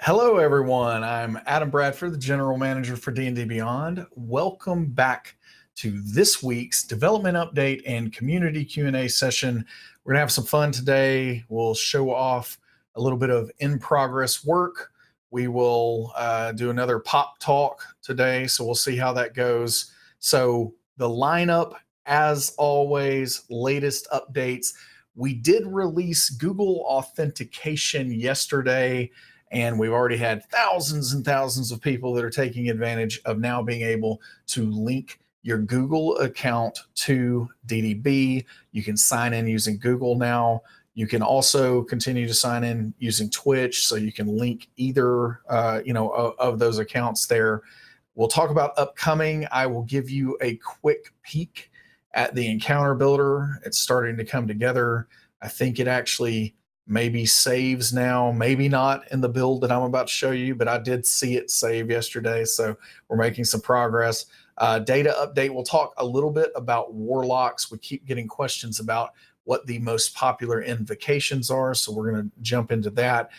Hello, everyone. I'm Adam Bradford, the General Manager for D&D Beyond. Welcome back to this week's Development Update and Community Q&A session. We're going to have some fun today. We'll show off a little bit of in-progress work. We will do another pop talk today, so we'll see how that goes. So the lineup, as always, latest updates. We did release Google Authentication yesterday, and we've already had thousands and thousands of people that are taking advantage of now being able to link your Google account to DDB. You can sign in using Google now. You can also continue to sign in using Twitch, so you can link either of those accounts there. We'll talk about upcoming. I will give you a quick peek at the encounter builder. It's starting to come together. I think it actually maybe saves now, maybe not in the build that I'm about to show you, but I did see it save yesterday, so we're making some progress. Data update, we'll talk a little bit about warlocks. We keep getting questions about what the most popular invocations are, so we're going to jump into that.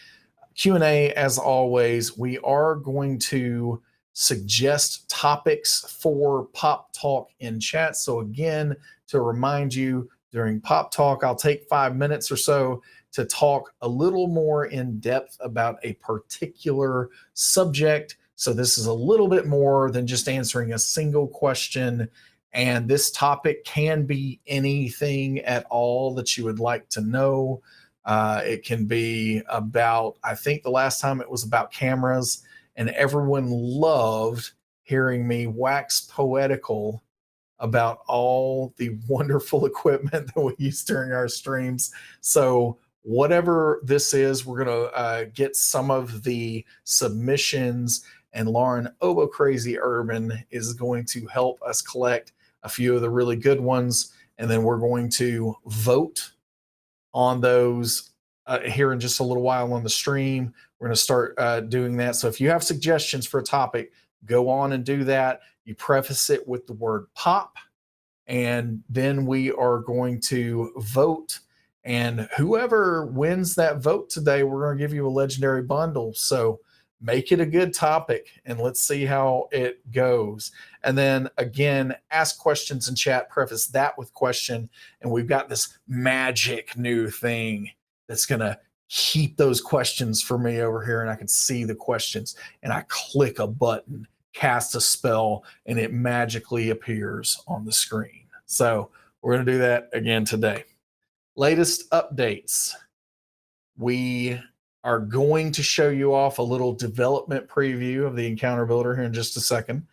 Q&A, as always, we are going to suggest topics for Pop Talk in chat. So again, to remind you, during Pop Talk, I'll take 5 minutes or so to talk a little more in depth about a particular subject. So this is a little bit more than just answering a single question. And this topic can be anything at all that you would like to know. It can be about, I think the last time it was about cameras, and everyone loved hearing me wax poetical about all the wonderful equipment that we use during our streams. So whatever this is, we're going to get some of the submissions, and Lauren Obo Crazy Urban is going to help us collect a few of the really good ones, and then we're going to vote on those here in just a little while on the stream. We're going to start doing that. So if you have suggestions for a topic, go on and do that. You preface it with the word pop, and then we are going to vote. And whoever wins that vote today, we're going to give you a legendary bundle. So make it a good topic, and let's see how it goes. And then again, ask questions in chat, preface that with question. And we've got this magic new thing that's going to keep those questions for me over here, and I can see the questions, and I click a button, cast a spell, and it magically appears on the screen. So we're going to do that again today. Latest updates. We are going to show you off a little development preview of the encounter builder here in just a second,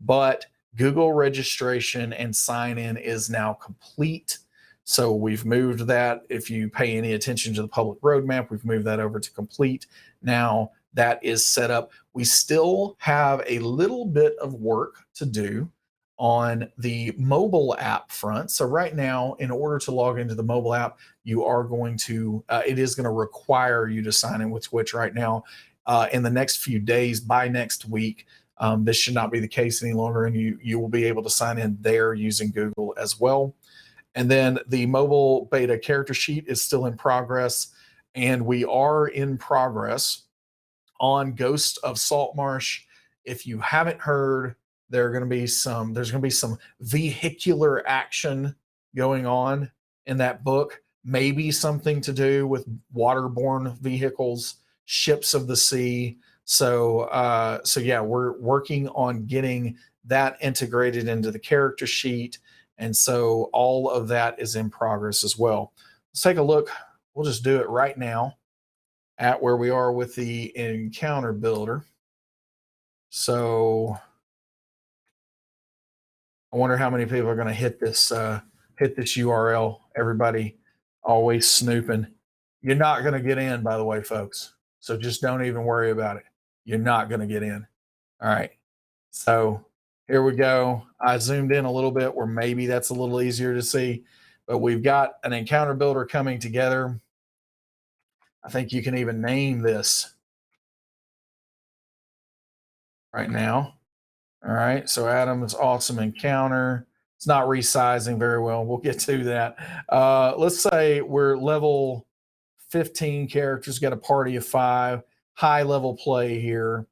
but Google registration and sign in is now complete. So we've moved that. If you pay any attention to the public roadmap, we've moved that over to complete. Now that is set up. We still have a little bit of work to do on the mobile app front. So right now, in order to log into the mobile app, you are going to, it is going to require you to sign in with Twitch right now. In the next few days, by next week, this should not be the case any longer, and you will be able to sign in there using Google as well. And then the mobile beta character sheet is still in progress, and we are in progress on Ghost of Saltmarsh. If you haven't heard, there's going to be some vehicular action going on in that book, maybe something to do with waterborne vehicles, ships of the sea. So yeah, we're working on getting that integrated into the character sheet. And so all of that is in progress as well. Let's take a look. We'll just do it right now at where we are with the encounter builder. So I wonder how many people are going to hit this URL. Everybody always snooping. You're not going to get in, by the way, folks. So just don't even worry about it. You're not going to get in. All right. So here we go. I zoomed in a little bit where maybe that's a little easier to see, but we've got an encounter builder coming together. I think you can even name this right now. All right, so Adam's awesome encounter. It's not resizing very well. We'll get to that. Let's say we're level 15 characters, got a party of 5. high level play here,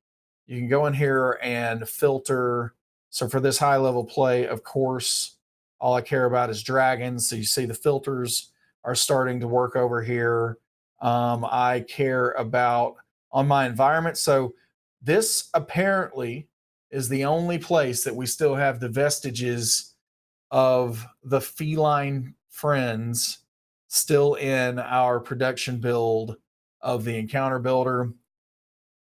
you can go in here and filter. So for this high level play, of course, all I care about is dragons. So you see the filters are starting to work over here. I care about on my environment. So this apparently is the only place that we still have the vestiges of the feline friends still in our production build of the encounter builder.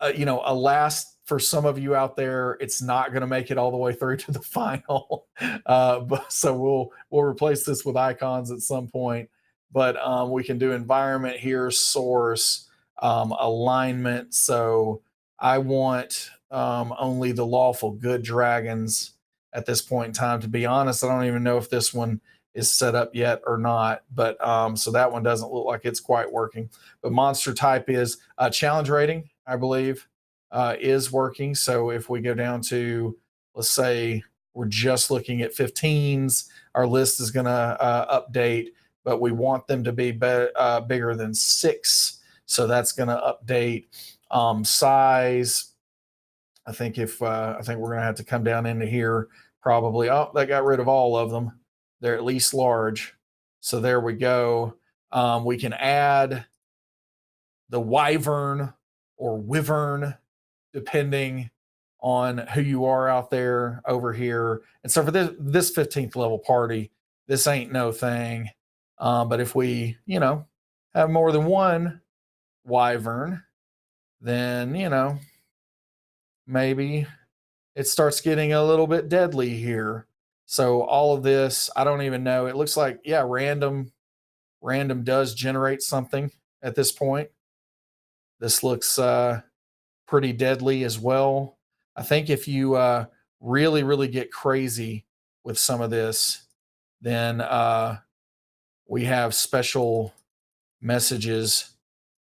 Alas, for some of you out there, it's not going to make it all the way through to the final. But so we'll replace this with icons at some point. But we can do environment here, source, alignment. So I want only the lawful good dragons at this point in time. To be honest, I don't even know if this one is set up yet or not. But so that one doesn't look like it's quite working. But monster type is challenge rating, I believe, is working. So if we go down to, let's say, we're just looking at 15s, our list is going to update, but we want them to be bigger than 6. So that's going to update. Size, I think we're going to have to come down into here probably. Oh, that got rid of all of them. They're at least large. So there we go. We can add the wyvern or wyvern, depending on who you are out there over here. And so for this 15th level party, this ain't no thing. But if we, have more than one wyvern, then, maybe it starts getting a little bit deadly here. So all of this, I don't even know. It looks like, yeah, random does generate something at this point. This looks pretty deadly as well. I think if you really, really get crazy with some of this, then we have special messages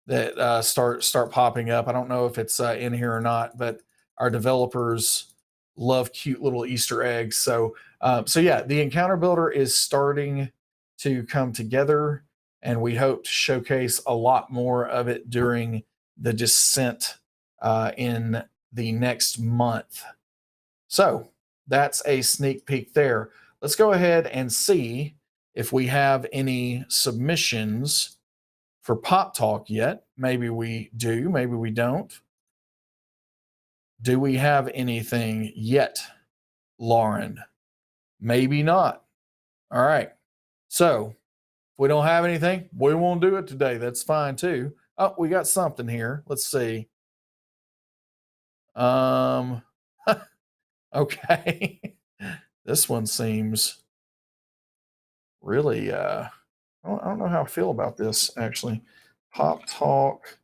that start popping up. I don't know if it's in here or not, but our developers love cute little Easter eggs. So yeah, the encounter builder is starting to come together, and we hope to showcase a lot more of it during the descent in the next month. So that's a sneak peek there. Let's go ahead and see if we have any submissions for Pop Talk yet. Maybe we do, maybe we don't. Do we have anything yet, Lauren? Maybe not. All right. So if we don't have anything, we won't do it today. That's fine too. Oh, we got something here. Let's see. Okay. This one seems really I don't know how I feel about this actually. Pop Talk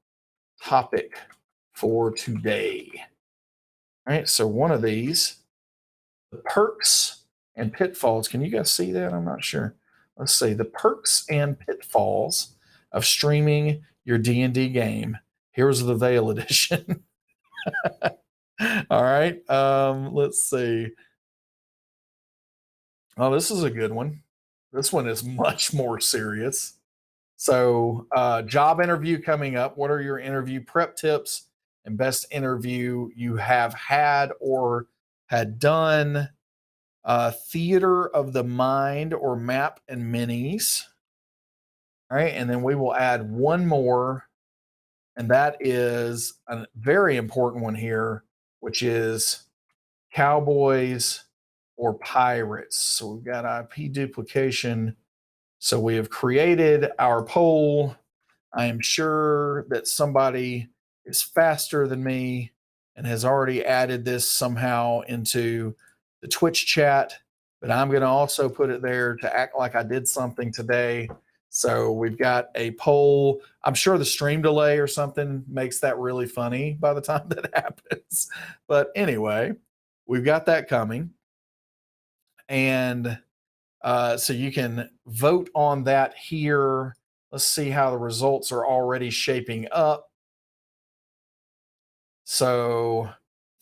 topic for today. All right, so one of these, the perks and pitfalls. Can you guys see that? I'm not sure. Let's see, the perks and pitfalls of streaming your D&D game. Heroes of the Veil edition. All right, let's see. Oh, this is a good one. This one is much more serious. So, job interview coming up. What are your interview prep tips and best interview you have had or had done? Theater of the mind or map and minis. All right, and then we will add one more, and that is a very important one here, which is cowboys or pirates. So we've got IP duplication. So we have created our poll. I am sure that somebody is faster than me and has already added this somehow into the Twitch chat, but I'm going to also put it there to act like I did something today. So we've got a poll. I'm sure the stream delay or something makes that really funny by the time that happens. But anyway, we've got that coming. And so you can vote on that here. Let's see how the results are already shaping up. So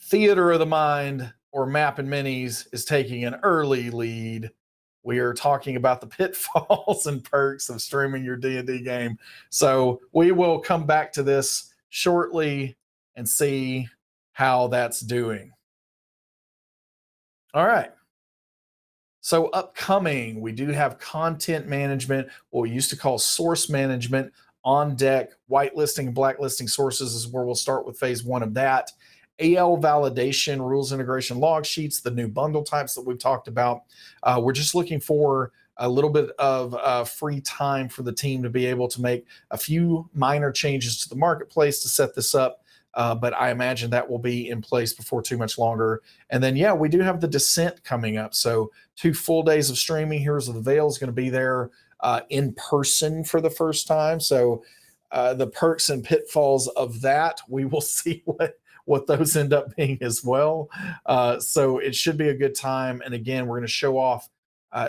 Theater of the Mind or Map and Minis is taking an early lead. We are talking about the pitfalls and perks of streaming your D&D game. So we will come back to this shortly. and see how that's doing. All right. So upcoming, we do have content management, what we used to call source management on deck. Whitelisting and blacklisting sources is where we'll start with phase one of that. AL validation, rules integration log sheets, the new bundle types that we've talked about. We're just looking for a little bit of free time for the team to be able to make a few minor changes to the marketplace to set this up. But I imagine that will be in place before too much longer. And then, yeah, we do have the Descent coming up. So 2 full days of streaming. Heroes of the Veil is going to be there in person for the first time. So the perks and pitfalls of that, we will see what those end up being as well. So it should be a good time. And again, we're going to show off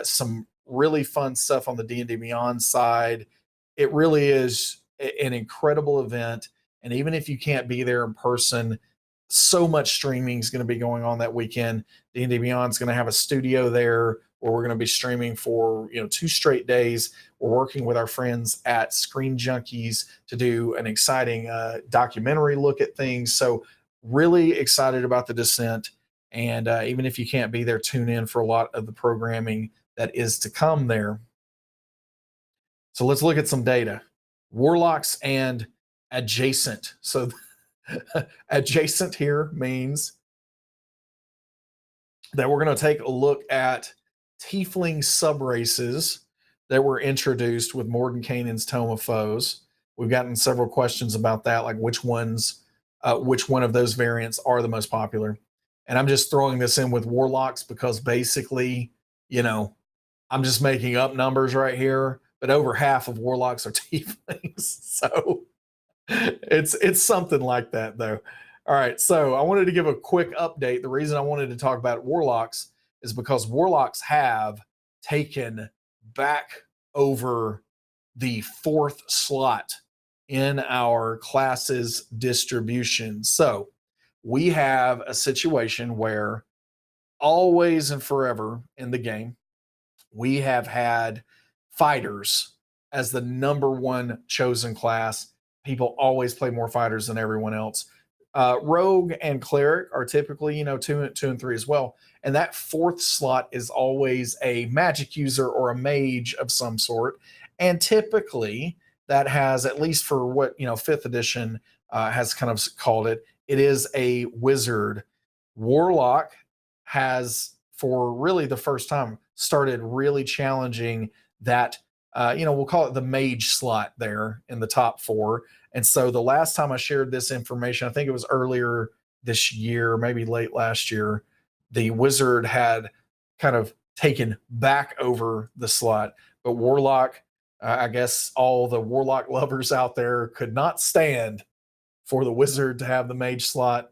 some really fun stuff on the D&D Beyond side. It really is an incredible event. And even if you can't be there in person, so much streaming is going to be going on that weekend. D&D Beyond is going to have a studio there where we're going to be streaming for 2 straight days. We're working with our friends at Screen Junkies to do an exciting documentary look at things. So really excited about the Descent. And even if you can't be there, tune in for a lot of the programming that is to come there. So let's look at some data. Warlocks and adjacent. So adjacent here means that we're going to take a look at tiefling subraces that were introduced with Mordenkainene's Tome of Foes. We've gotten several questions about that, like which one of those variants are the most popular. And I'm just throwing this in with warlocks because basically, I'm just making up numbers right here, but over half of warlocks are tieflings. So it's something like that, though. All right, so I wanted to give a quick update. The reason I wanted to talk about warlocks is because warlocks have taken back over the 4th slot in our classes distribution. So we have a situation where always and forever in the game, we have had fighters as the number 1 chosen class. People always play more fighters than everyone else. Rogue and cleric are typically, 2 and 3 as well. And that 4th slot is always a magic user or a mage of some sort. And typically that has, at least for what, 5th edition has kind of called it, it is a wizard. Warlock has, for really the first time, started really challenging that, we'll call it the mage slot there in the top 4. And so the last time I shared this information, I think it was earlier this year, maybe late last year, the wizard had kind of taken back over the slot. But warlock, I guess all the warlock lovers out there could not stand for the wizard to have the mage slot.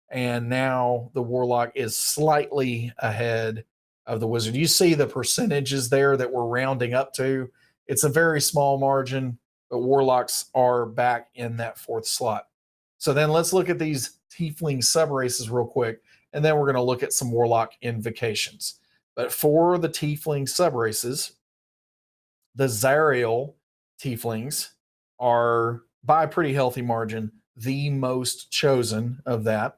And now the warlock is slightly ahead of the wizard. You see the percentages there that we're rounding up to. It's a very small margin, but warlocks are back in that 4th slot. So then let's look at these tiefling subraces real quick, and then we're going to look at some warlock invocations. But for the tiefling subraces, the Zariel tieflings are, by a pretty healthy margin, the most chosen of that.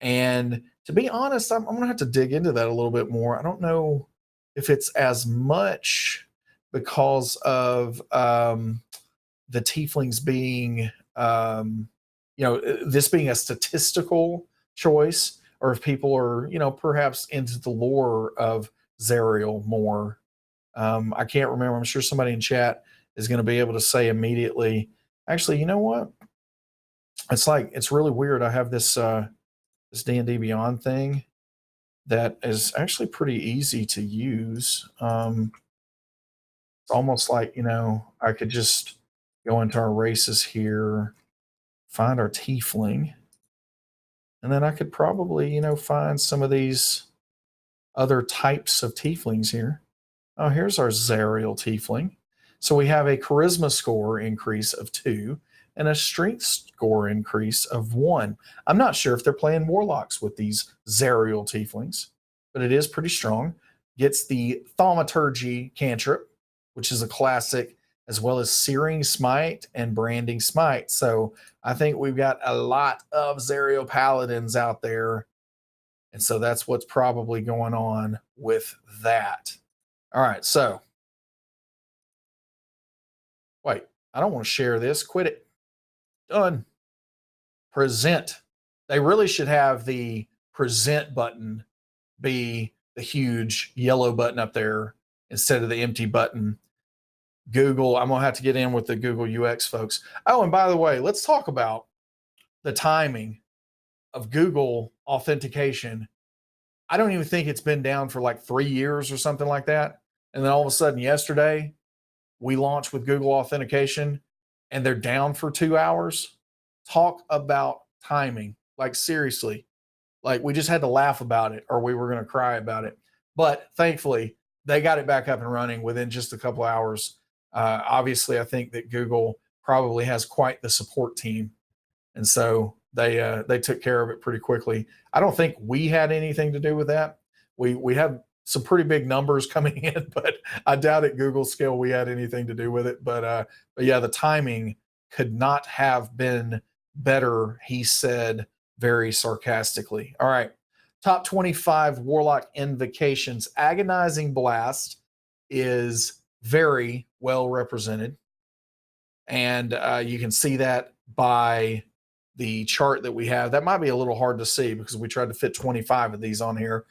And to be honest, I'm going to have to dig into that a little bit more. I don't know if it's as much because of the tieflings being, this being a statistical choice, or if people are, perhaps into the lore of Zariel more. I can't remember. I'm sure somebody in chat is going to be able to say immediately. Actually, you know what? It's really weird. I have this this D&D Beyond thing that is actually pretty easy to use. It's almost like, I could just go into our races here, find our tiefling, and then I could probably, find some of these other types of tieflings here. Oh, here's our Zariel tiefling. So we have a charisma score increase of 2 and a strength score increase of 1. I'm not sure if they're playing warlocks with these Zariel tieflings, but it is pretty strong. Gets the thaumaturgy cantrip, which is a classic as well as Searing Smite and Branding Smite. So I think we've got a lot of Zerial Paladins out there. And so that's what's probably going on with that. All right, so wait, I don't want to share this. Quit it. Done. Present. They really should have the present button be the huge yellow button up there instead of the empty button. Google, I'm going to have to get in with the Google UX folks. Oh, and by the way, let's talk about the timing of Google authentication. I don't even think it's been down for like 3 years or something like that. And then all of a sudden yesterday, we launched with Google authentication and they're down for 2 hours. Talk about timing. Like seriously, like we just had to laugh about it or we were going to cry about it. But thankfully, they got it back up and running within just a couple hours. Obviously, I think that Google probably has quite the support team. And so they took care of it pretty quickly. I don't think we had anything to do with that. We have some pretty big numbers coming in, but I doubt at Google scale we had anything to do with it. But yeah, the timing could not have been better, he said very sarcastically. All right. Top 25 Warlock invocations. Agonizing Blast is very well represented. And you can see that by the chart that we have. That might be a little hard to see because we tried to fit 25 of these on here.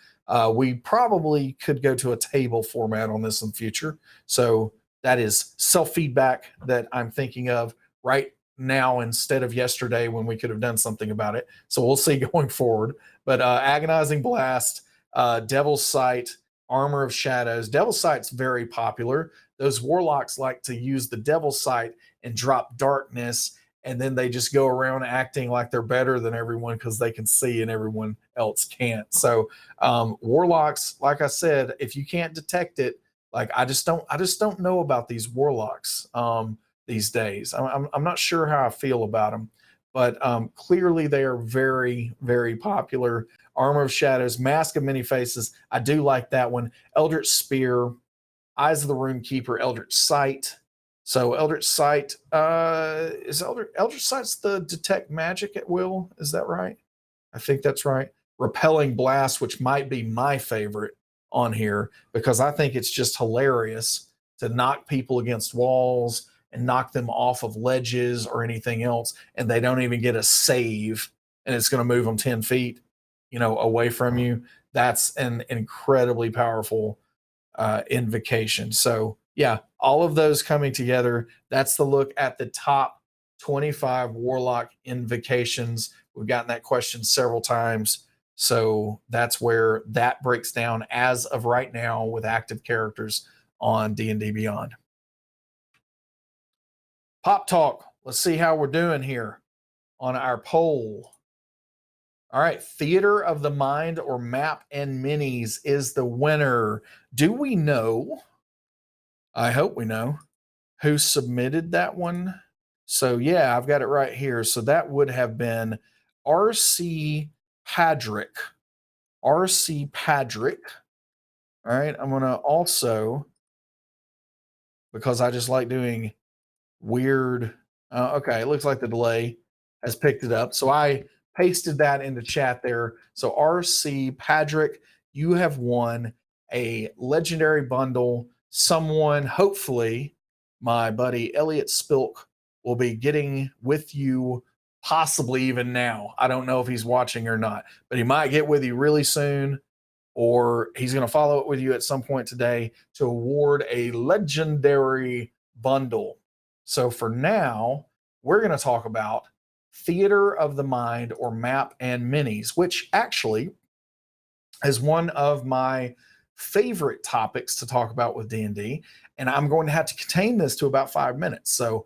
We probably could go to a table format on this in the future. So that is self-feedback that I'm thinking of right now instead of yesterday when we could have done something about it. So we'll see going forward. But Agonizing Blast, Devil's Sight, Armor of Shadows. Devil's Sight's very popular. Those warlocks like to use the Devil's Sight and drop darkness, and then they just go around acting like they're better than everyone because they can see and everyone else can't. So warlocks, like I said, if you can't detect it, like I just don't know about these warlocks these days. I'm not sure how I feel about them, but clearly they are very, very popular. Armor of Shadows, Mask of Many Faces. I do like that one. Eldritch Spear, Eyes of the Runekeeper, Eldritch Sight. So Eldritch Sight, is Eldritch Sight's the detect magic at will? Is that right? I think that's right. Repelling Blast, which might be my favorite on here because I think it's just hilarious to knock people against walls and knock them off of ledges or anything else, and they don't even get a save, and it's going to move them 10 feet, away from you. That's an incredibly powerful invocation. So yeah, all of those coming together. That's the look at the top 25 Warlock invocations. We've gotten that question several times. So that's where that breaks down as of right now with active characters on D&D Beyond. Pop Talk. Let's see how we're doing here on our poll. All right, Theater of the Mind or Map and Minis is the winner. Do we know? I hope we know who submitted that one. So yeah, I've got it right here. So that would have been RC Padrick. RC Padrick. All right, I'm going to also, because I just like doing weird, okay, it looks like the delay has picked it up. So I pasted that into chat there. So RC Padrick, you have won a legendary bundle. Someone, hopefully, my buddy Elliot Spilk will be getting with you possibly even now. I don't know if he's watching or not, but he might get with you really soon, or he's going to follow it with you at some point today to award a legendary bundle. So for now, we're going to talk about Theater of the Mind or Map and Minis, which actually is one of my favorite topics to talk about with D&D, and I'm going to have to contain this to about 5 minutes. So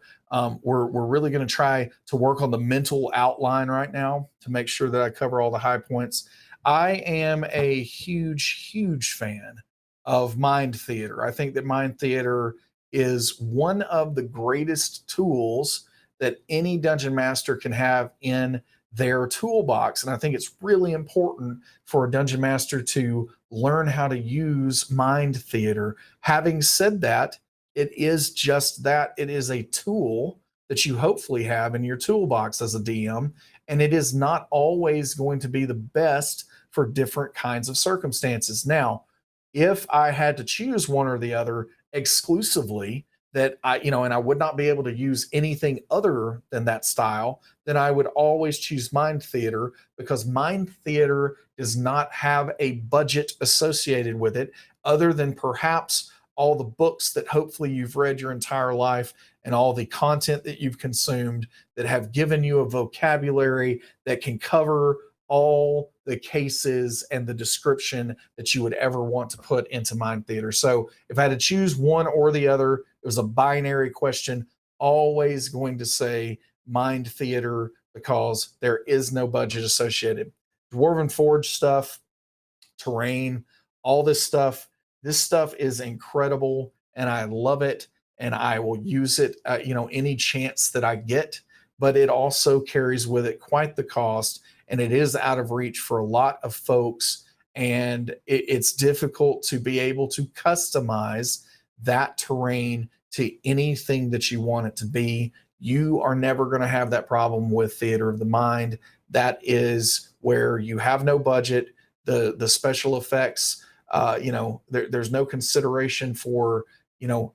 we're really going to try to work on the mental outline right now to make sure that I cover all the high points. I am a huge fan of Mind Theater. I think that Mind Theater is one of the greatest tools that any dungeon master can have in their toolbox. And I think it's really important for a dungeon master to learn how to use Mind Theater. Having said that, it is just that. It is a tool that you hopefully have in your toolbox as a DM, and it is not always going to be the best for different kinds of circumstances. Now, if I had to choose one or the other exclusively, that and I would not be able to use anything other than that style, then I would always choose Mind Theater, because Mind Theater does not have a budget associated with it other than perhaps all the books that hopefully you've read your entire life and all the content that you've consumed that have given you a vocabulary that can cover all the cases and the description that you would ever want to put into Mind Theater. So if I had to choose one or the other, it was a binary question, always going to say Mind Theater, because there is no budget associated. Dwarven Forge stuff, terrain, all this stuff. This stuff is incredible, and I love it, and I will use it, any chance that I get. But it also carries with it quite the cost, and it is out of reach for a lot of folks. And it's difficult to be able to customize that terrain to anything that you want it to be. You are never going to have that problem with Theater of the Mind. That is where you have no budget. The special effects, there's no consideration for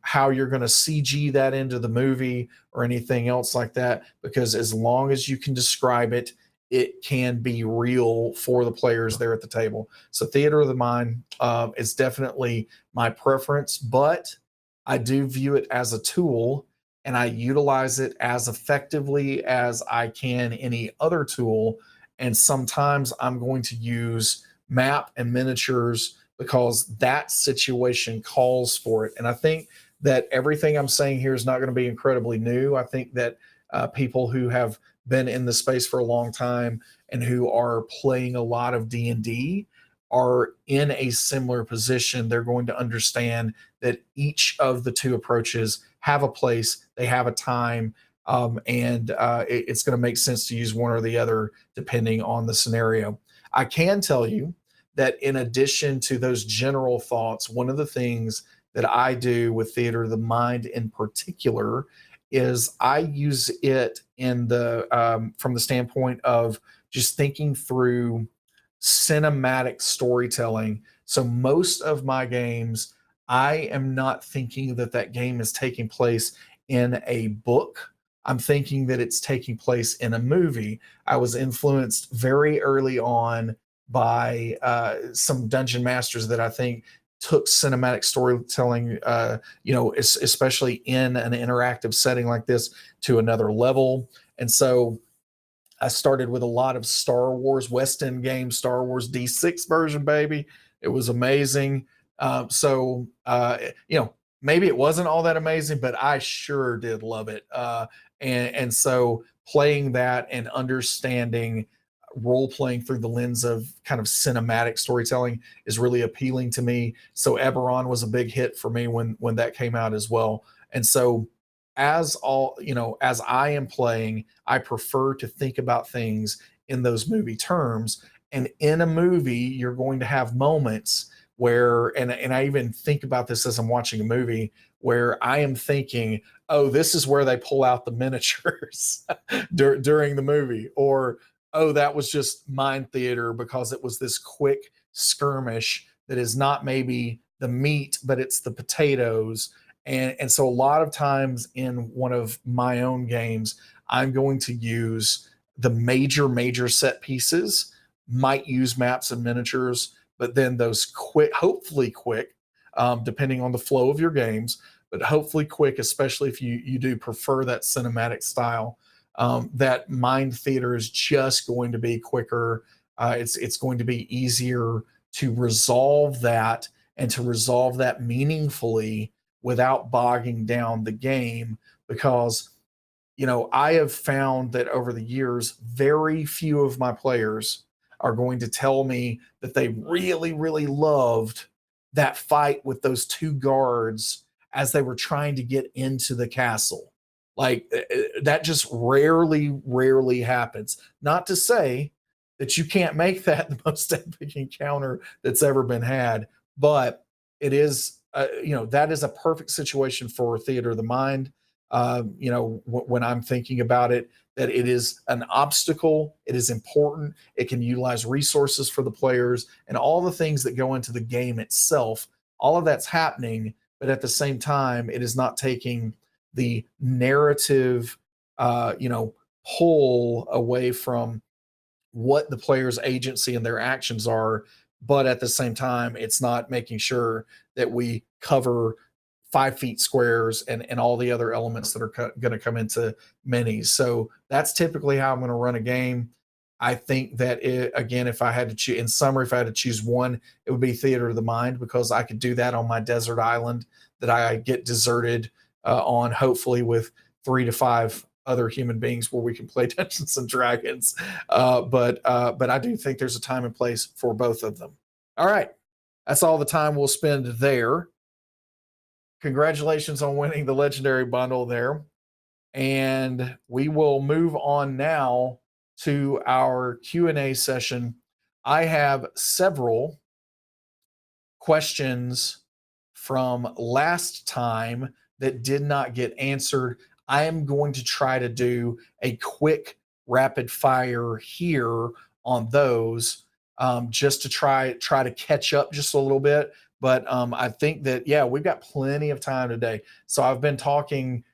how you're going to CG that into the movie or anything else like that, because as long as you can describe it, it can be real for the players there at the table. So Theater of the Mind is definitely my preference, but I do view it as a tool, and I utilize it as effectively as I can any other tool. And sometimes I'm going to use map and miniatures because that situation calls for it. And I think that everything I'm saying here is not going to be incredibly new. I think that people who have been in the space for a long time and who are playing a lot of D&D are in a similar position. They're going to understand that each of the two approaches have a place, they have a time, and it's going to make sense to use one or the other depending on the scenario. I can tell you that in addition to those general thoughts, one of the things that I do with Theater of the Mind in particular is I use it in the from the standpoint of just thinking through cinematic storytelling. So most of my games, I am not thinking that that game is taking place in a book. I'm thinking that it's taking place in a movie. I was influenced very early on by some dungeon masters that I think took cinematic storytelling, especially in an interactive setting like this, to another level. And so I started with a lot of Star Wars West End games, Star Wars D6 version, baby. It was amazing. Maybe it wasn't all that amazing, but I sure did love it. And so playing that and understanding role playing through the lens of kind of cinematic storytelling is really appealing to me. So Eberron was a big hit for me when that came out as well. And so as I am playing, I prefer to think about things in those movie terms. And in a movie, you're going to have moments where, and I even think about this as I'm watching a movie, where I am thinking, oh, this is where they pull out the miniatures during the movie, or oh, that was just Mind Theater because it was this quick skirmish that is not maybe the meat, but it's the potatoes. And so a lot of times in one of my own games, I'm going to use the major set pieces, might use maps and miniatures, but then those quick, hopefully quick, depending on the flow of your games, but hopefully quick, especially if you do prefer that cinematic style. That Mind Theater is just going to be quicker. It's going to be easier to resolve that, and to resolve that meaningfully without bogging down the game. Because I have found that over the years, very few of my players are going to tell me that they really, really loved that fight with those two guards as they were trying to get into the castle. Like that just rarely happens. Not to say that you can't make that the most epic encounter that's ever been had, but it is that is a perfect situation for theater of the mind. When I'm thinking about it, that it is an obstacle, it is important, it can utilize resources for the players and all the things that go into the game itself. All of that's happening, but at the same time, it is not taking the narrative, pull away from what the player's agency and their actions are. But at the same time, it's not making sure that we cover 5 feet squares and all the other elements that are going to come into minis. So that's typically how I'm going to run a game. I think that again, if I had to choose, in summary, if I had to choose one, it would be theater of the mind, because I could do that on my desert island that I get deserted on, hopefully with 3 to 5 other human beings where we can play Dungeons and Dragons. But I do think there's a time and place for both of them. All right. That's all the time we'll spend there. Congratulations on winning the legendary bundle there. And we will move on now to our Q&A session. I have several questions from last time that did not get answered. I am going to try to do a quick rapid fire here on those, just to try to catch up just a little bit. But I think that, yeah, we've got plenty of time today. So I've been talking,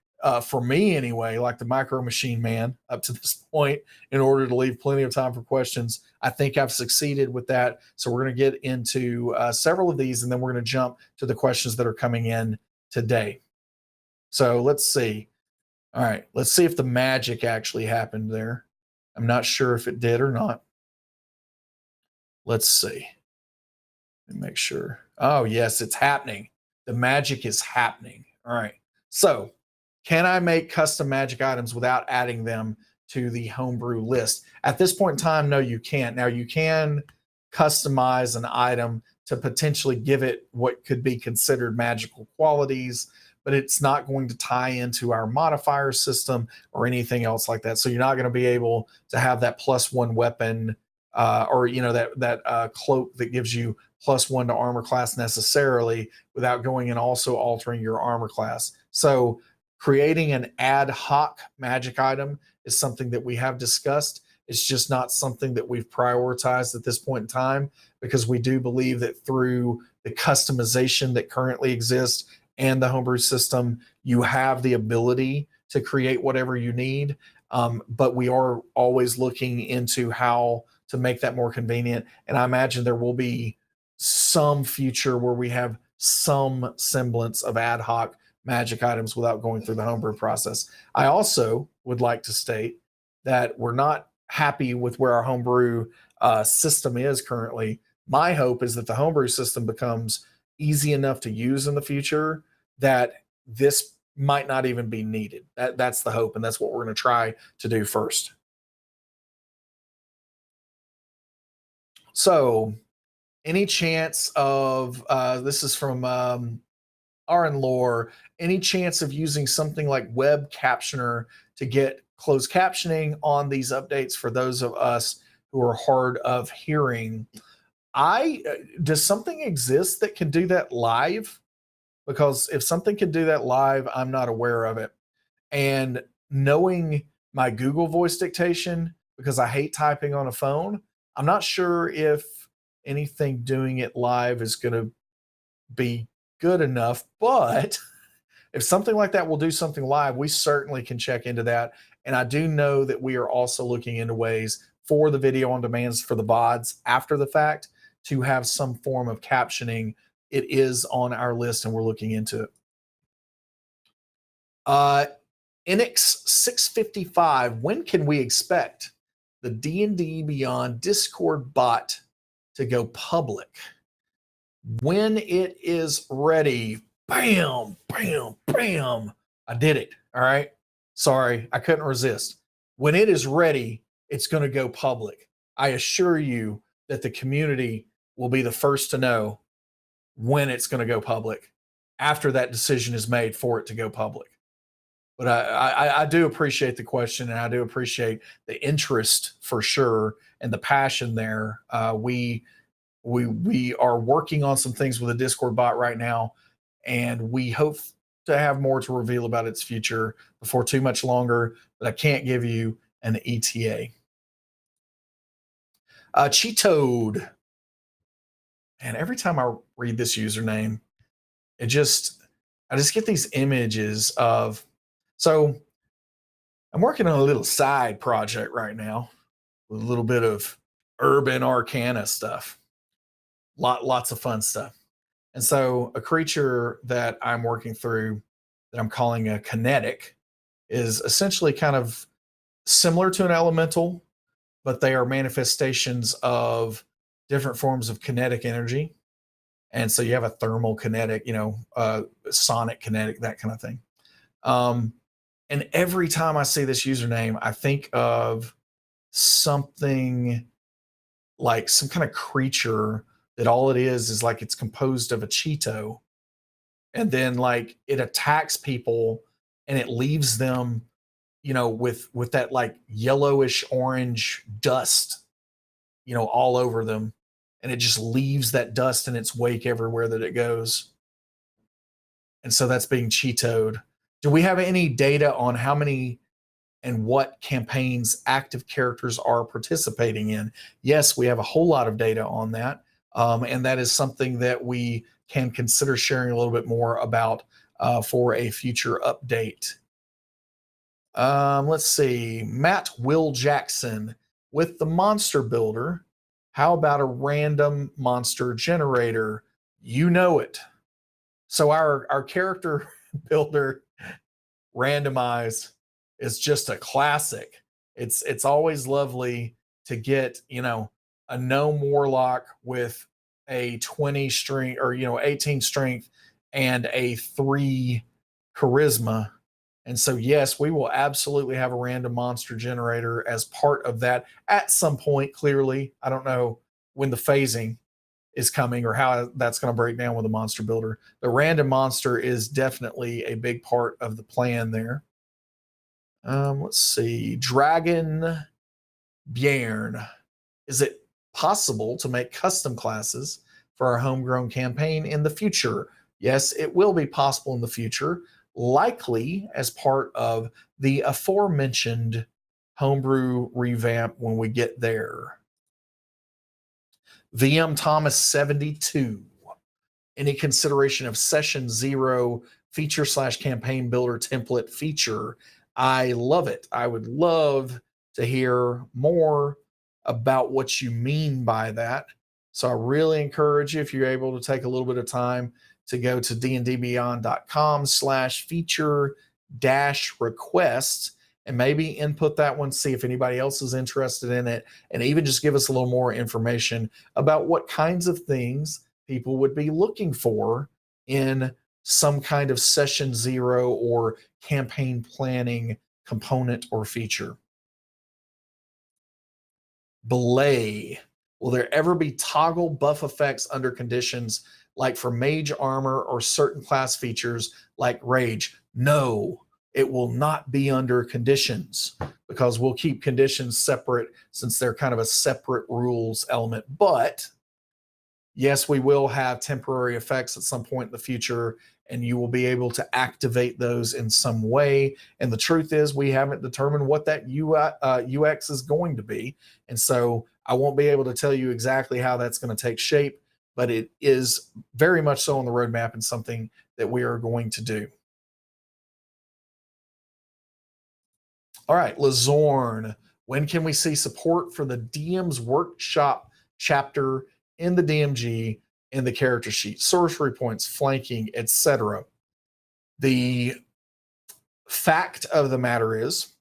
for me anyway, like the Micro Machine Man up to this point, in order to leave plenty of time for questions. I think I've succeeded with that. So we're going to get into several of these, and then we're going to jump to the questions that are coming in today. So let's see. All right, let's see if the magic actually happened there. I'm not sure if it did or not. Let's see. Let me make sure. Oh, yes, it's happening. The magic is happening. All right. So, can I make custom magic items without adding them to the homebrew list? At this point in time, no, you can't. Now, you can customize an item to potentially give it what could be considered magical qualities, but it's not going to tie into our modifier system or anything else like that. So you're not going to be able to have that +1 weapon, or that cloak that gives you +1 to armor class necessarily, without going and also altering your armor class. So creating an ad hoc magic item is something that we have discussed. It's just not something that we've prioritized at this point in time, because we do believe that through the customization that currently exists and the homebrew system, you have the ability to create whatever you need. But we are always looking into how to make that more convenient. And I imagine there will be some future where we have some semblance of ad hoc magic items without going through the homebrew process. I also would like to state that we're not happy with where our homebrew system is currently. My hope is that the homebrew system becomes easy enough to use in the future that this might not even be needed. That's the hope, and that's what we're going to try to do first. So, any chance of this is from Aaron Lore, any chance of using something like web captioner to get closed captioning on these updates for those of us who are hard of hearing? Does something exist that can do that live? Because if something can do that live, I'm not aware of it. And knowing my Google voice dictation, because I hate typing on a phone, I'm not sure if anything doing it live is going to be good enough. But if something like that will do something live, we certainly can check into that. And I do know that we are also looking into ways for the video on demands for the VODs after the fact to have some form of captioning. It is on our list and we're looking into it. NX 655, when can we expect the D&D Beyond Discord bot to go public? When it is ready. Bam, bam, bam. I did it. All right. Sorry, I couldn't resist. When it is ready, it's going to go public. I assure you that the community will be the first to know when it's going to go public after that decision is made for it to go public. But I do appreciate the question, and I do appreciate the interest for sure and the passion there. We are working on some things with a Discord bot right now, and we hope to have more to reveal about its future before too much longer, but I can't give you an ETA. Cheatode. And every time I read this username, I just get these images of, so I'm working on a little side project right now with a little bit of urban arcana stuff. Lots of fun stuff. And so a creature that I'm working through that I'm calling a kinetic is essentially kind of similar to an elemental, but they are manifestations of different forms of kinetic energy. And so you have a thermal kinetic, sonic kinetic, that kind of thing. And every time I see this username, I think of something like some kind of creature that all it is like it's composed of a Cheeto. And then like it attacks people and it leaves them, with that like yellowish orange dust, all over them. And it just leaves that dust in its wake everywhere that it goes. And so that's being Cheetoed. Do we have any data on how many and what campaigns active characters are participating in? Yes, we have a whole lot of data on that. And that is something that we can consider sharing a little bit more about for a future update. Let's see. Matt Will Jackson with the Monster Builder. How about a random monster generator? You know it. So our character builder randomize is just a classic. It's always lovely to get, a gnome warlock with a 20 strength or 18 strength and a 3 charisma. And so yes, we will absolutely have a random monster generator as part of that at some point. Clearly, I don't know when the phasing is coming or how that's going to break down with the monster builder. The random monster is definitely a big part of the plan there. Let's see. Dragon Bjorn. Is it possible to make custom classes for our homegrown campaign in the future? Yes, it will be possible in the future, likely as part of the aforementioned homebrew revamp when we get there. VM Thomas 72. Any consideration of session 0 feature / campaign builder template feature? I love it. I would love to hear more about what you mean by that. So I really encourage you, if you're able to take a little bit of time to go to dndbeyond.com/feature-request and maybe input that one, see if anybody else is interested in it, and even just give us a little more information about what kinds of things people would be looking for in some kind of session 0 or campaign planning component or feature. Belay. Will there ever be toggle buff effects under conditions like for mage armor or certain class features like rage? No, it will not be under conditions because we'll keep conditions separate since they're kind of a separate rules element. But yes, we will have temporary effects at some point in the future, and you will be able to activate those in some way. And the truth is, we haven't determined what that UX is going to be. And so I won't be able to tell you exactly how that's going to take shape, but it is very much so on the roadmap and something that we are going to do. All right, Lazorn. When can we see support for the DM's workshop chapter in the DMG, in the character sheet, sorcery points, flanking, etc.? The fact of the matter is,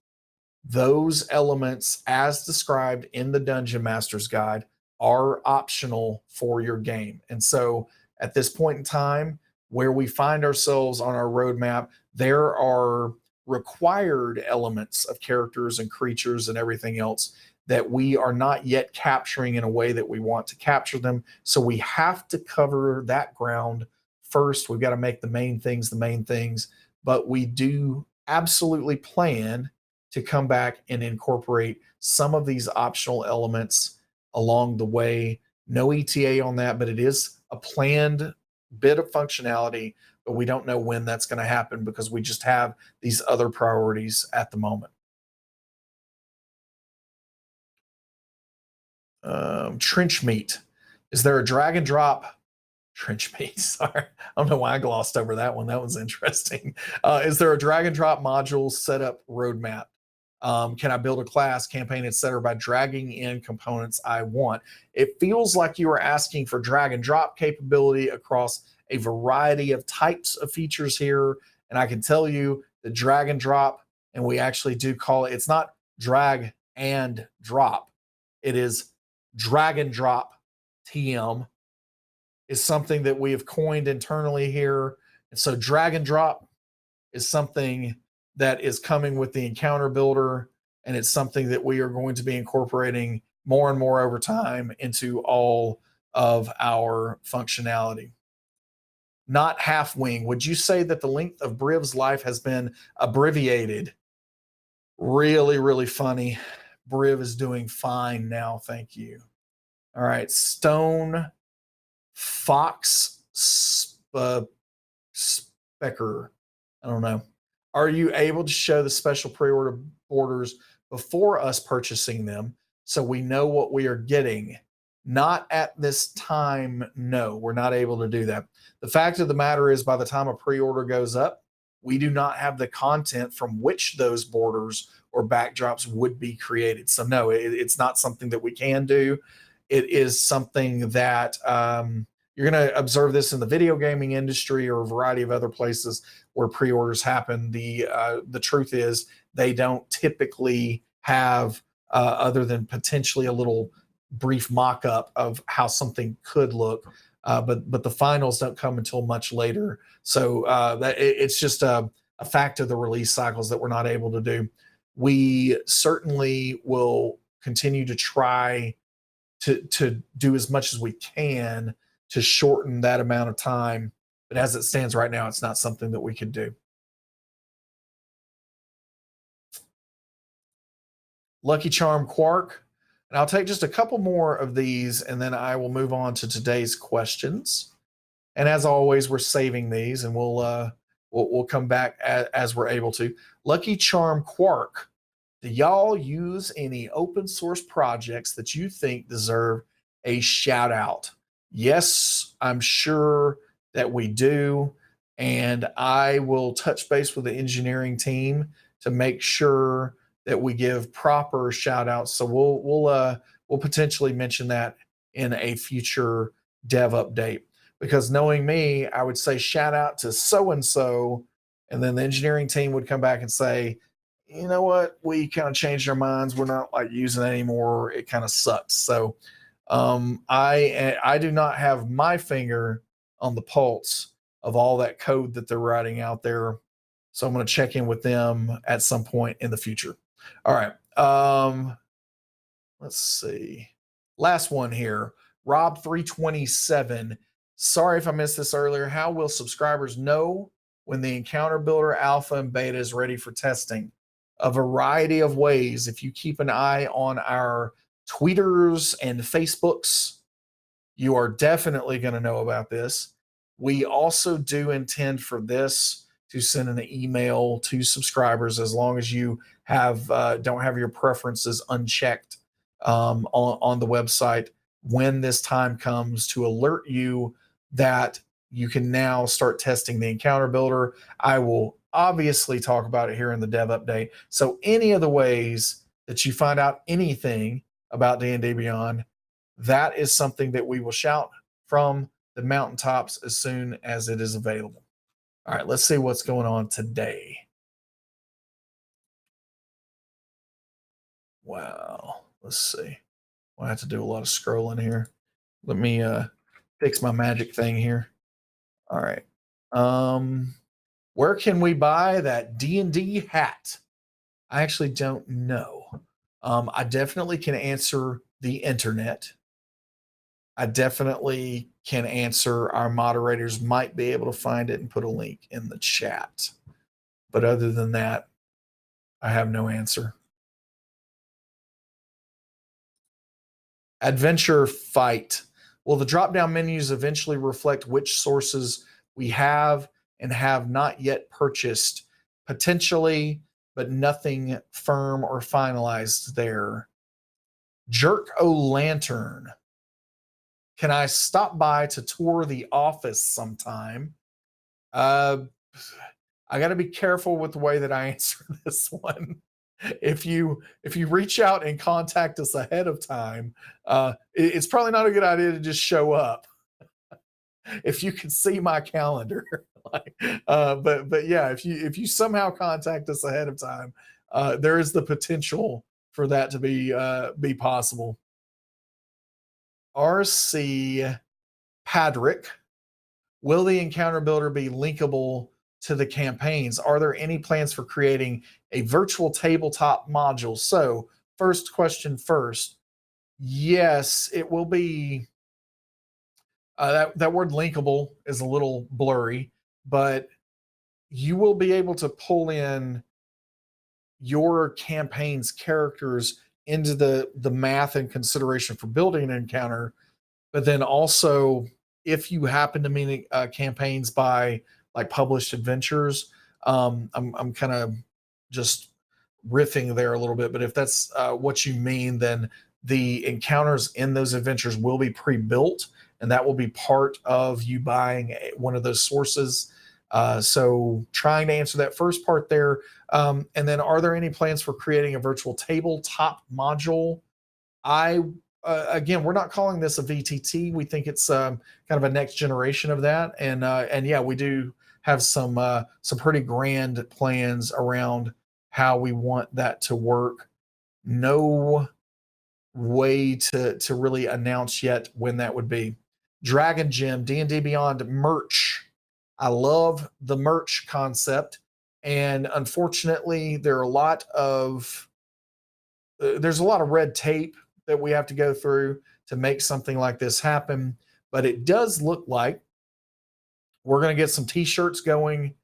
those elements, as described in the Dungeon Master's Guide, are optional for your game. And so at this point in time, where we find ourselves on our roadmap, there are required elements of characters and creatures and everything else that we are not yet capturing in a way that we want to capture them. So we have to cover that ground first. We've got to make the main things the main things, but we do absolutely plan to come back and incorporate some of these optional elements along the way. No ETA on that, but it is a planned bit of functionality but we don't know when that's going to happen because we just have these other priorities at the moment. Trench meat. Is there a drag and drop trench meat? Sorry, I don't know why I glossed over that one. That was interesting. Is there a drag and drop module setup roadmap? Can I build a class, campaign, etc. by dragging in components I want? It feels like you are asking for drag and drop capability across a variety of types of features here. And I can tell you the drag and drop, and we actually do call it, it's not drag and drop. It is drag and drop TM is something that we have coined internally here. And so drag and drop is something that is coming with the encounter builder, and it's something that we are going to be incorporating more and more over time into all of our functionality. Not half wing. Would you say that the length of Briv's life has been abbreviated? Really, really funny. Briv is doing fine now. Thank you. All right. Stone Fox Specker. I don't know. Are you able to show the special pre-order orders before us purchasing them so we know what we are getting? Not at this time. No, we're not able to do that. The fact of the matter is, by the time a pre-order goes up, we do not have the content from which those borders or backdrops would be created. So no, it's not something that we can do. It is something that you're going to observe this in the video gaming industry or a variety of other places where pre-orders happen. The truth is they don't typically have, other than potentially a little brief mock-up of how something could look, but the finals don't come until much later. So it's just a fact of the release cycles that we're not able to do. We certainly will continue to try to do as much as we can to shorten that amount of time. But as it stands right now, it's not something that we could do. Lucky Charm Quark. And I'll take just a couple more of these, and then I will move on to today's questions. And as always, we're saving these, and we'll come back as we're able to. Lucky Charm Quark. Do y'all use any open source projects that you think deserve a shout out? Yes, I'm sure that we do. And I will touch base with the engineering team to make sure that we give proper shout outs. So we'll potentially mention that in a future dev update. Because knowing me, I would say shout out to so and so, and then the engineering team would come back and say, you know what, we kind of changed our minds. We're not like using it anymore. It kind of sucks. So I do not have my finger on the pulse of all that code that they're writing out there. So I'm going to check in with them at some point in the future. All right. Let's see. Last one here. Rob327. Sorry if I missed this earlier. How will subscribers know when the Encounter Builder Alpha and Beta is ready for testing? A variety of ways. If you keep an eye on our Tweeters and Facebooks, you are definitely going to know about this. We also do intend for this to send an email to subscribers as long as you have don't have your preferences unchecked on the website when this time comes to alert you that you can now start testing the Encounter Builder. I will obviously talk about it here in the dev update. So any of the ways that you find out anything about D&D Beyond, that is something that we will shout from the mountaintops as soon as it is available. All right, let's see what's going on today. Wow, let's see. I have to do a lot of scrolling here. Let me fix my magic thing here. All right. Where can we buy that D&D hat? I actually don't know. I definitely can answer the internet. I definitely can answer. Our moderators might be able to find it and put a link in the chat. But other than that, I have no answer. Adventure Fight. Will the drop-down menus eventually reflect which sources we have and have not yet purchased, potentially, but nothing firm or finalized there. Jerk O'Lantern. Can I stop by to tour the office sometime? I got to be careful with the way that I answer this one. If you reach out and contact us ahead of time, it's probably not a good idea to just show up. If you can see my calendar, but yeah, if you somehow contact us ahead of time, there is the potential for that to be possible. RC Padrick, will the encounter builder be linkable to the campaigns? Are there any plans for creating a virtual tabletop module? So, first question first. Yes, it will be. That word linkable is a little blurry, but you will be able to pull in your campaign's characters into the math and consideration for building an encounter. But then also, if you happen to mean campaigns by like published adventures, I'm kind of just riffing there a little bit. But if that's what you mean, then the encounters in those adventures will be pre-built, and that will be part of you buying one of those sources. So trying to answer that first part there. And then, are there any plans for creating a virtual tabletop module? Again, we're not calling this a VTT. We think it's kind of a next generation of that. And yeah, we do have some pretty grand plans around how we want that to work. No way to really announce yet when that would be. Dragon Gem, D&D Beyond merch. I love the merch concept, and unfortunately, there's a lot of red tape that we have to go through to make something like this happen. But it does look like we're going to get some t-shirts going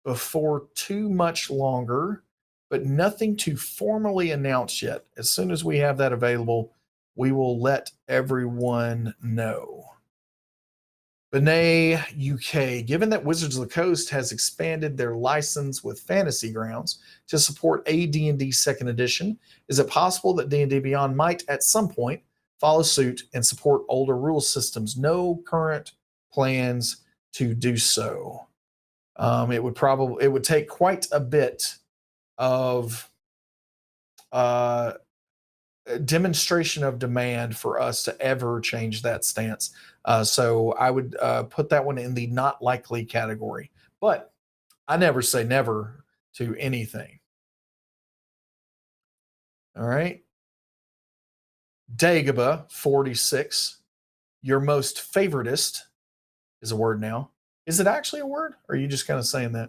before too much longer, but nothing to formally announce yet. As soon as we have that available, we will let everyone know. Benet UK, given that Wizards of the Coast has expanded their license with Fantasy Grounds to support AD&D 2nd edition, is it possible that D&D Beyond might at some point follow suit and support older rule systems? No current plans to do so. It would take quite a bit of demonstration of demand for us to ever change that stance. So I would put that one in the not likely category. But I never say never to anything. All right. Dagobah 46. Your most favoritist is a word now. Is it actually a word? Or are you just kind of saying that?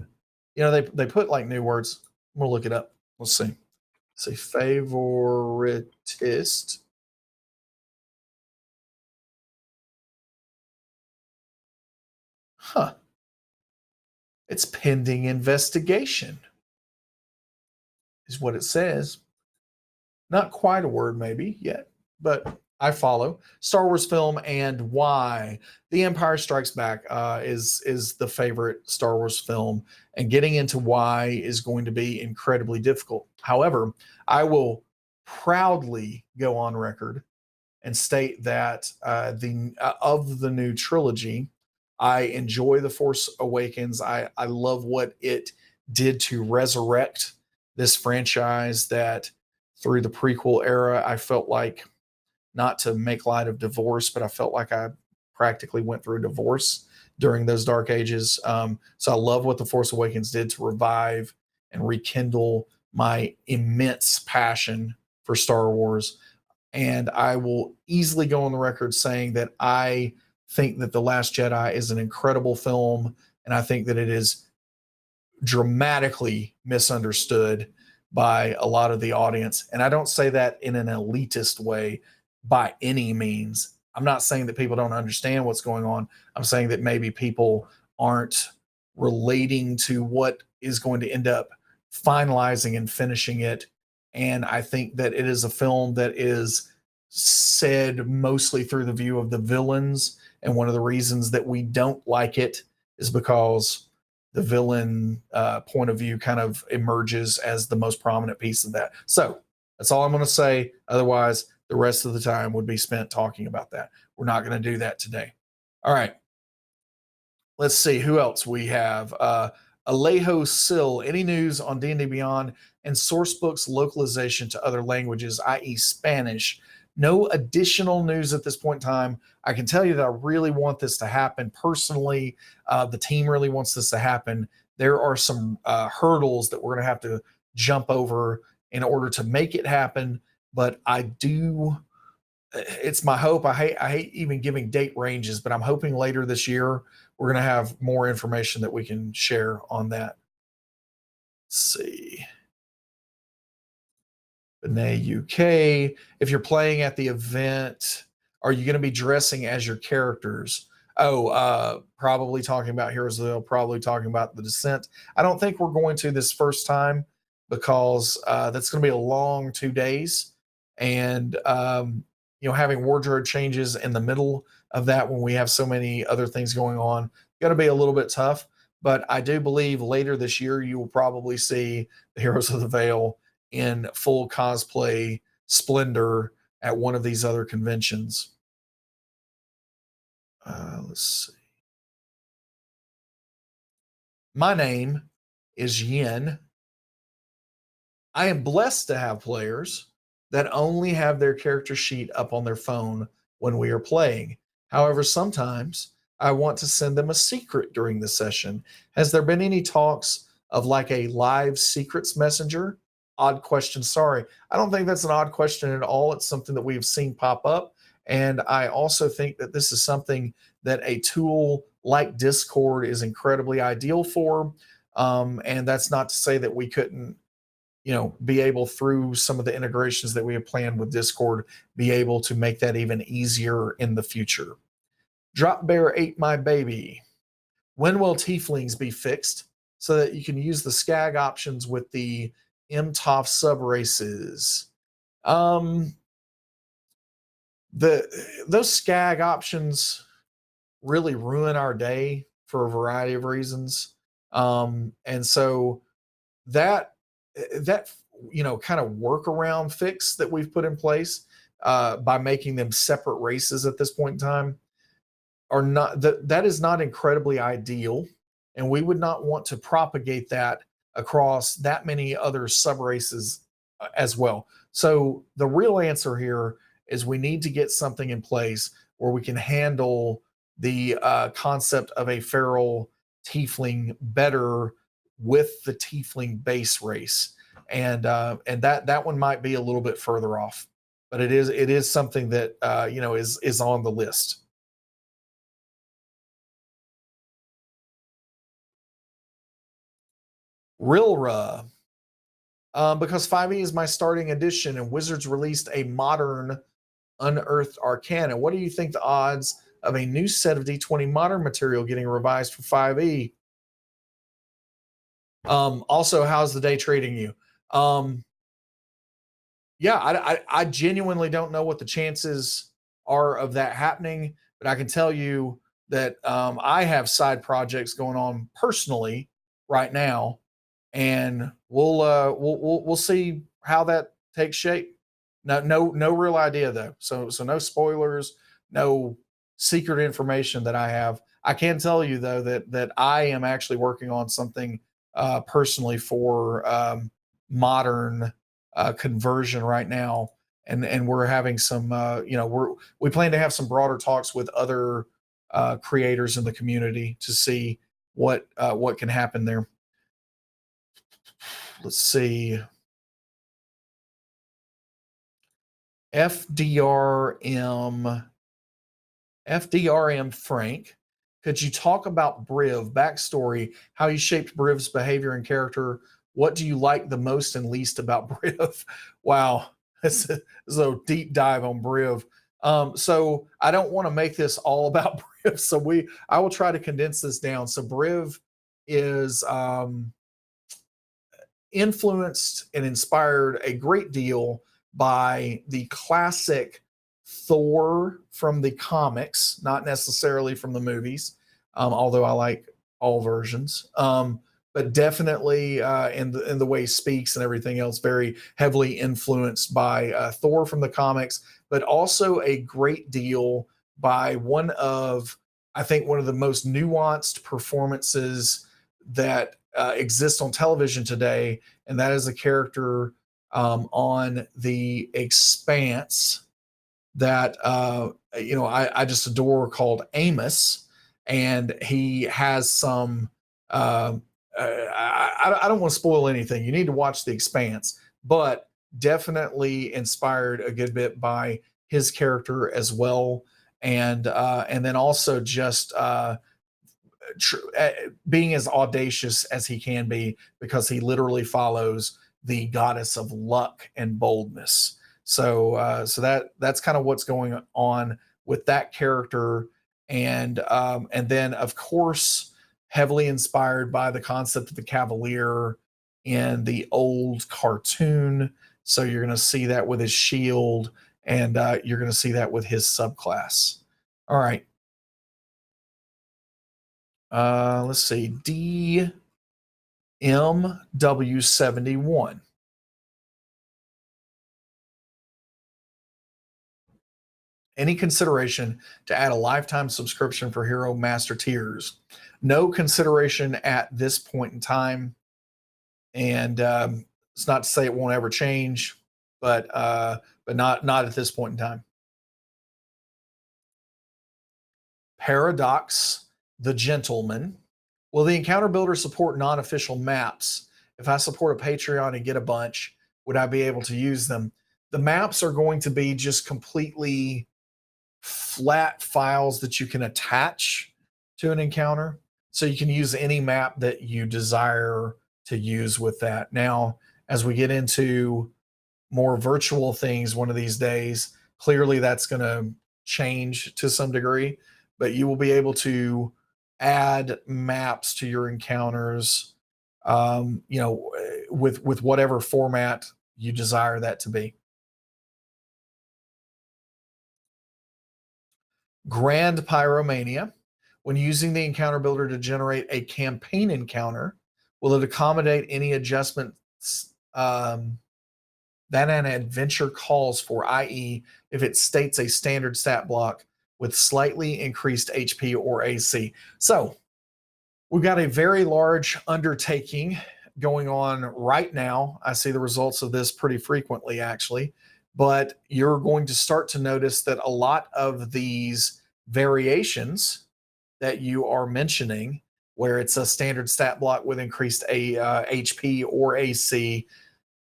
You know, they put like new words. We'll look it up. Let's see. Say favoritist. Huh. It's pending investigation, is what it says. Not quite a word, maybe, yet, but I follow. Star Wars film and why. The Empire Strikes Back is the favorite Star Wars film, and getting into why is going to be incredibly difficult. However, I will proudly go on record and state that of the new trilogy, I enjoy The Force Awakens. I love what it did to resurrect this franchise that through the prequel era, I felt like, not to make light of divorce, but I felt like I practically went through a divorce during those dark ages. So I love what The Force Awakens did to revive and rekindle my immense passion for Star Wars. And I will easily go on the record saying that I think that The Last Jedi is an incredible film, and I think that it is dramatically misunderstood by a lot of the audience. And I don't say that in an elitist way by any means. I'm not saying that people don't understand what's going on. I'm saying that maybe people aren't relating to what is going to end up finalizing and finishing it. And I think that it is a film that is said mostly through the view of the villains. And one of the reasons that we don't like it is because villain point of view kind of emerges as the most prominent piece of that. So that's all I'm going to say. Otherwise, the rest of the time would be spent talking about that. We're not going to do that today. All right. Let's see who else we have. Alejo Sill, any news on D&D Beyond and Sourcebook's localization to other languages, i.e. Spanish? No additional news at this point in time. I can tell you that I really want this to happen personally. The team really wants this to happen. There are some hurdles that we're going to have to jump over in order to make it happen. But it's my hope. I hate even giving date ranges, but I'm hoping later this year we're going to have more information that we can share on that. Let's see. Benet UK. If you're playing at the event, are you going to be dressing as your characters? Probably talking about Heroes of the Hill, probably talking about the Descent. I don't think we're going to this first time because that's going to be a long 2 days. And, having wardrobe changes in the middle of that when we have so many other things going on, going to be a little bit tough. But I do believe later this year, you will probably see the Heroes of the Veil in full cosplay splendor at one of these other conventions. Let's see. My name is Yin. I am blessed to have players that only have their character sheet up on their phone when we are playing. However, sometimes I want to send them a secret during the session. Has there been any talks of like a live secrets messenger? Odd question. Sorry. I don't think that's an odd question at all. It's something that we've seen pop up. And I also think that this is something that a tool like Discord is incredibly ideal for. And that's not to say that we couldn't, be able through some of the integrations that we have planned with Discord, be able to make that even easier in the future. Drop Bear ate my baby. When will tieflings be fixed so that you can use the skag options with the MTOF sub races? Those skag options really ruin our day for a variety of reasons. And so that kind of workaround fix that we've put in place by making them separate races at this point in time are not that is not incredibly ideal, and we would not want to propagate that across that many other sub races as well. So the real answer here is we need to get something in place where we can handle the concept of a feral tiefling better with the tiefling base race, and that one might be a little bit further off, but it is something that is on the list. Rilra, because 5e is my starting edition, and Wizards released a modern Unearthed Arcana. What do you think the odds of a new set of D20 modern material getting revised for 5e? Also, how's the day treating you? I genuinely don't know what the chances are of that happening, but I can tell you that I have side projects going on personally right now, and we'll see how that takes shape. No real idea though. So no spoilers, no secret information that I have. I can tell you though that I am actually working on something personally for modern conversion right now, and we're having some we plan to have some broader talks with other creators in the community to see what can happen there. Let's see. FDRM Frank, could you talk about Briv backstory, how you shaped Briv's behavior and character? What do you like the most and least about Briv? Wow, this is a deep dive on Briv. So I don't want to make this all about Briv. So I will try to condense this down. So Briv is influenced and inspired a great deal by the classic Thor from the comics, not necessarily from the movies, although I like all versions. But definitely in the way he speaks and everything else, very heavily influenced by Thor from the comics, but also a great deal by I think one of the most nuanced performances that exists on television today, and that is a character on the Expanse that I just adore, called Amos, and he has some. I don't want to spoil anything. You need to watch The Expanse, but definitely inspired a good bit by his character as well, and then also just being as audacious as he can be, because he literally follows the goddess of luck and boldness. So that's kind of what's going on with that character, and then of course heavily inspired by the concept of the Cavalier in the old cartoon. So you're going to see that with his shield, and you're going to see that with his subclass. All right. Let's see. DMW71. Any consideration to add a lifetime subscription for Hero Master tiers? No consideration at this point in time. And it's not to say it won't ever change, but not at this point in time. Paradox the Gentleman. Will the encounter builder support non-official maps? If I support a Patreon and get a bunch, would I be able to use them? The maps are going to be just completely flat files that you can attach to an encounter. So you can use any map that you desire to use with that. Now, as we get into more virtual things one of these days, clearly that's going to change to some degree, but you will be able to add maps to your encounters, with whatever format you desire that to be. Grand Pyromania. When using the encounter builder to generate a campaign encounter, will it accommodate any adjustments that an adventure calls for, i.e., if it states a standard stat block with slightly increased HP or AC? So we've got a very large undertaking going on right now. I see the results of this pretty frequently, actually, but you're going to start to notice that a lot of these variations that you are mentioning, where it's a standard stat block with increased HP or AC,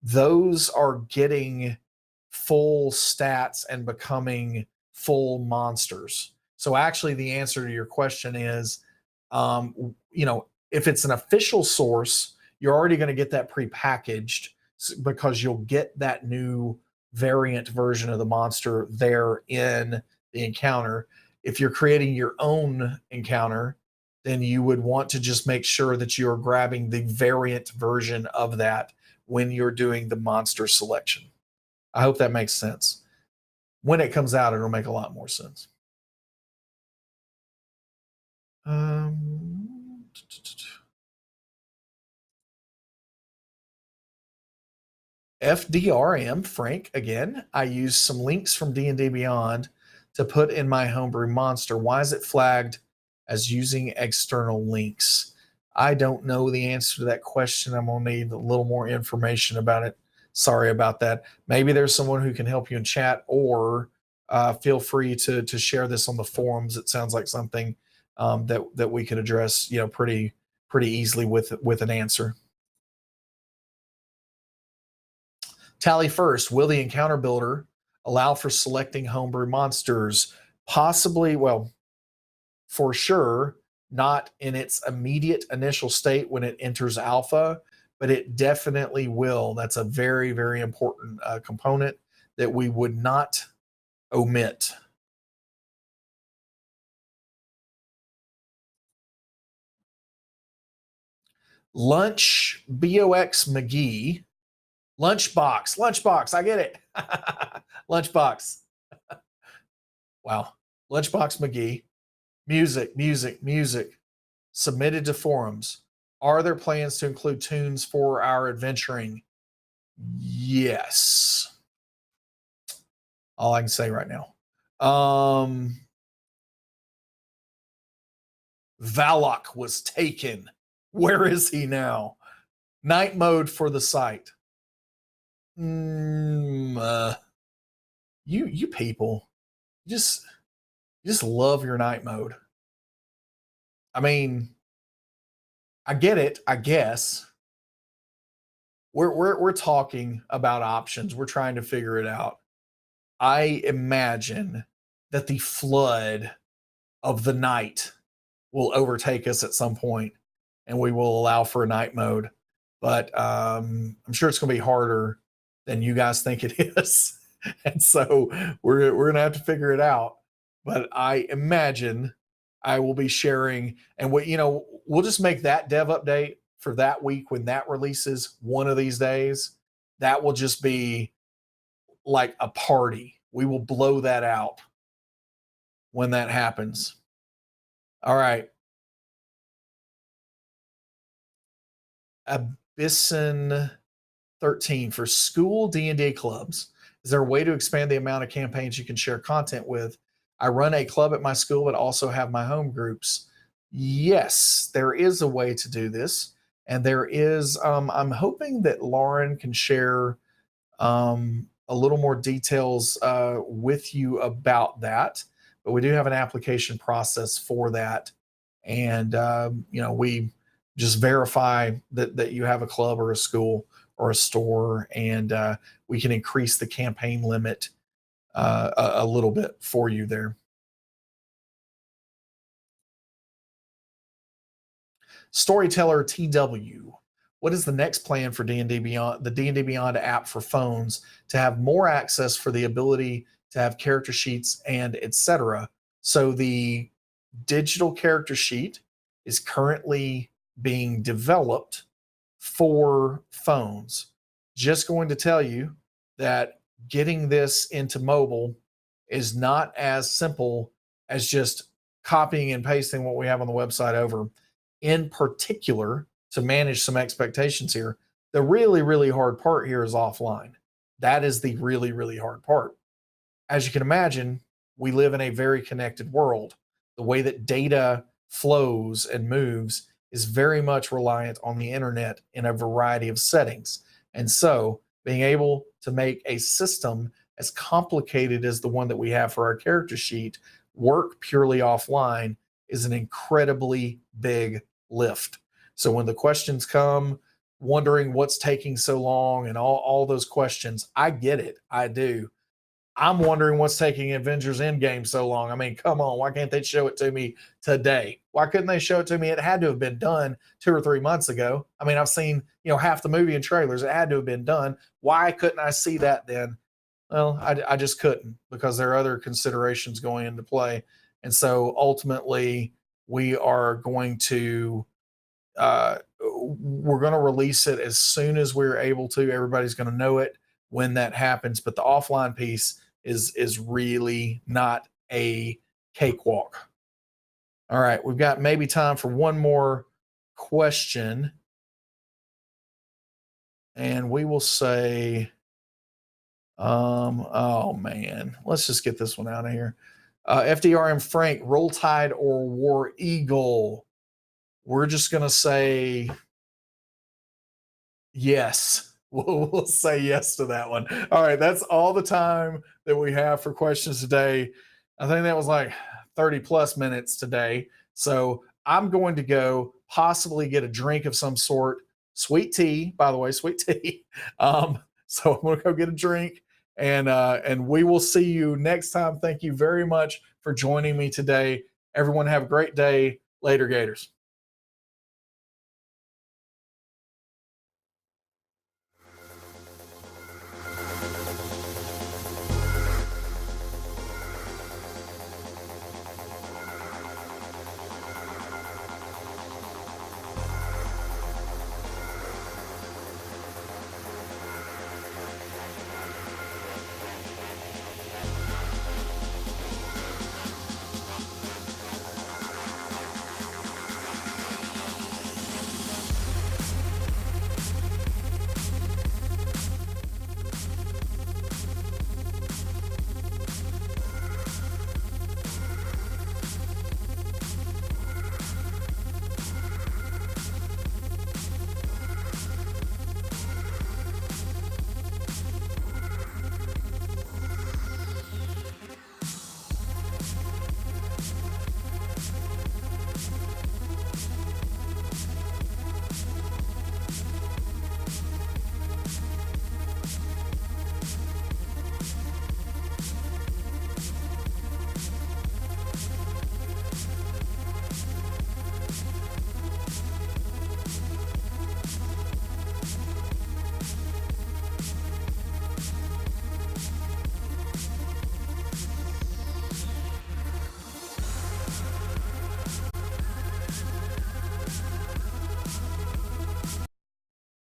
those are getting full stats and becoming full monsters. So actually the answer to your question is, if it's an official source, you're already going to get that prepackaged, because you'll get that new variant version of the monster there in the encounter. If you're creating your own encounter, then you would want to just make sure that you're grabbing the variant version of that when you're doing the monster selection. I hope that makes sense. When it comes out, it'll make a lot more sense. FDRM, Frank, again, I use some links from D&D Beyond to put in my homebrew monster. Why is it flagged as using external links? I don't know the answer to that question. I'm going to need a little more information about it. Sorry about that. Maybe there's someone who can help you in chat, or feel free to share this on the forums. It sounds like something that we could address, pretty easily with an answer. Tally first, will the encounter builder allow for selecting homebrew monsters? Possibly, well, for sure, not in its immediate initial state when it enters alpha, but it definitely will. That's a very, very important component that we would not omit. Lunch BOX McGee. Lunchbox, I get it. Lunchbox. Wow. Lunchbox McGee. Music. submitted to forums. Are there plans to include tunes for our adventuring? Yes. All I can say right now. Valak was taken. Where is he now? Night mode for the site. You people just love your night mode. I mean, I get it, I guess. We're talking about options. We're trying to figure it out. I imagine that the flood of the night will overtake us at some point, and we will allow for a night mode. But I'm sure it's going to be harder than you guys think it is, and so we're going to have to figure it out. But I imagine I will be sharing, and we'll just make that dev update for that week when that releases one of these days. That will just be like a party. We will blow that out when that happens. All right. Abyssin 13 for school D&D clubs. Is there a way to expand the amount of campaigns you can share content with? I run a club at my school, but also have my home groups. Yes, there is a way to do this. And there is, I'm hoping that Lauren can share a little more details with you about that. But we do have an application process for that. And, we just verify that you have a club or a school or a store, and we can increase the campaign limit a little bit for you there. Storyteller TW. What is the next plan for D&D Beyond, the D&D Beyond app for phones, to have more access for the ability to have character sheets and etc.? So the digital character sheet is currently being developed for phones. Just going to tell you that getting this into mobile is not as simple as just copying and pasting what we have on the website over. In particular, to manage some expectations here, the really, really hard part here is offline. That is the really, really hard part. As you can imagine, we live in a very connected world. The way that data flows and moves is very much reliant on the internet in a variety of settings. And so being able to make a system as complicated as the one that we have for our character sheet work purely offline is an incredibly big lift. So when the questions come, wondering what's taking so long and all those questions, I get it. I do. I'm wondering what's taking Avengers Endgame so long. I mean, come on, why can't they show it to me today? Why couldn't they show it to me? It had to have been done 2 or 3 months ago. I mean, I've seen, half the movie and trailers. It had to have been done. Why couldn't I see that then? Well, I just couldn't, because there are other considerations going into play. And so ultimately we are going to release it as soon as we're able to. Everybody's going to know it when that happens. But the offline piece is really not a cakewalk. All right, we've got maybe time for one more question. And we will say, oh man, let's just get this one out of here. FDRM Frank, Roll Tide or War Eagle? We're just going to say yes. We'll say yes to that one. All right, that's all the time that we have for questions today. I think that was like 30 plus minutes today. So I'm going to go possibly get a drink of some sort. Sweet tea, by the way, sweet tea. So I'm going to go get a drink, and we will see you next time. Thank you very much for joining me today. Everyone have a great day. Later, Gators.